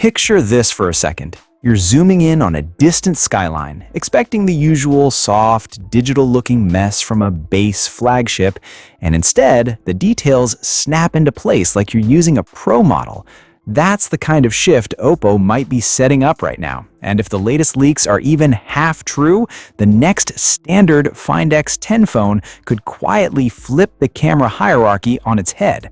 Picture this for a second. You're zooming in on a distant skyline, expecting the usual soft, digital-looking mess from a base flagship, and instead, the details snap into place like you're using a pro model. That's the kind of shift Oppo might be setting up right now. And if the latest leaks are even half true, the next standard Find X10 phone could quietly flip the camera hierarchy on its head.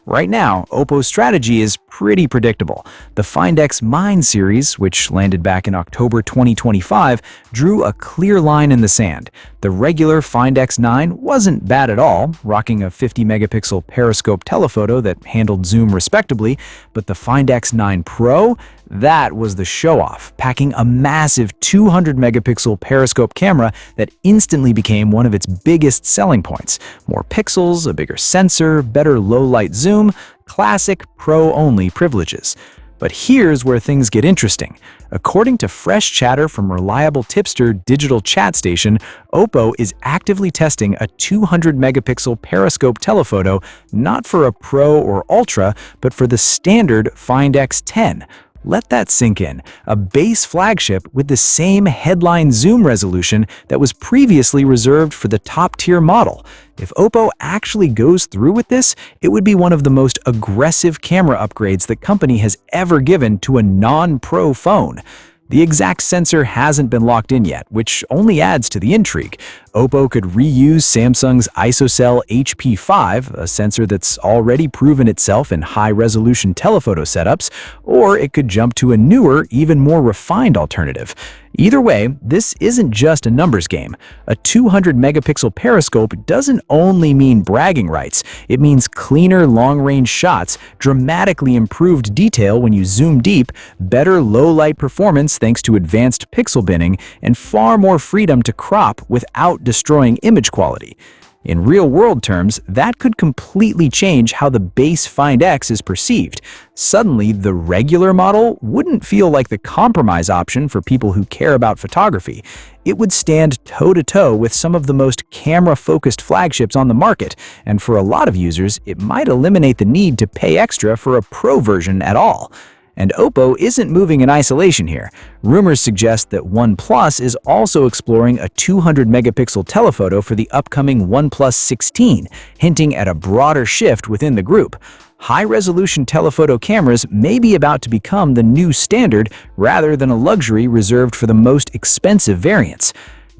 Right now, Oppo's strategy is pretty predictable. The Find X9 series, which landed back in October 2025, drew a clear line in the sand. The regular Find X9 wasn't bad at all, rocking a 50-megapixel Periscope telephoto that handled zoom respectably, but the Find X9 Pro, that was the show-off, packing a massive 200-megapixel Periscope camera that instantly became one of its biggest selling points. More pixels, a bigger sensor, better low-light zoom, classic pro-only privileges. But here's where things get interesting. According to fresh chatter from reliable tipster Digital Chat Station, Oppo is actively testing a 200-megapixel Periscope telephoto not for a Pro or Ultra, but for the standard Find X10. Let that sink in. A base flagship with the same headline zoom resolution that was previously reserved for the top-tier model. If Oppo actually goes through with this, it would be one of the most aggressive camera upgrades the company has ever given to a non-pro phone. The exact sensor hasn't been locked in yet, which only adds to the intrigue. Oppo could reuse Samsung's ISOCELL HP5, a sensor that's already proven itself in high-resolution telephoto setups, or it could jump to a newer, even more refined alternative. Either way, this isn't just a numbers game. A 200-megapixel periscope doesn't only mean bragging rights. It means cleaner long-range shots, dramatically improved detail when you zoom deep, better low-light performance thanks to advanced pixel binning, and far more freedom to crop without destroying image quality. In real-world terms, that could completely change how the base Find X is perceived. Suddenly, the regular model wouldn't feel like the compromise option for people who care about photography. It would stand toe-to-toe with some of the most camera-focused flagships on the market, and for a lot of users, it might eliminate the need to pay extra for a pro version at all. And Oppo isn't moving in isolation here. Rumors suggest that OnePlus is also exploring a 200-megapixel telephoto for the upcoming OnePlus 16, hinting at a broader shift within the group. High-resolution telephoto cameras may be about to become the new standard rather than a luxury reserved for the most expensive variants.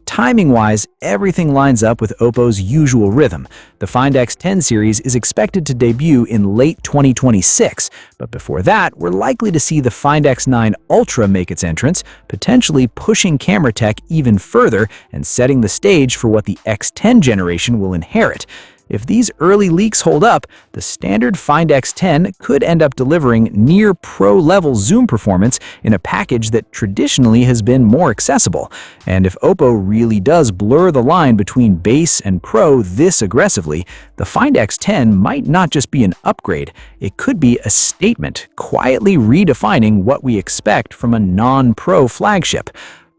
Timing-wise, everything lines up with Oppo's usual rhythm. The Find X10 series is expected to debut in late 2026, but before that, we're likely to see the Find X9 Ultra make its entrance, potentially pushing camera tech even further and setting the stage for what the X10 generation will inherit. If these early leaks hold up, the standard Find X10 could end up delivering near pro-level zoom performance in a package that traditionally has been more accessible. And if Oppo really does blur the line between base and pro this aggressively, the Find X10 might not just be an upgrade, it could be a statement, quietly redefining what we expect from a non-pro flagship.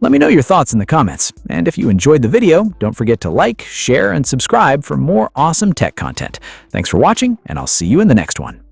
Let me know your thoughts in the comments, and if you enjoyed the video, don't forget to like, share, and subscribe for more awesome tech content. Thanks for watching, and I'll see you in the next one.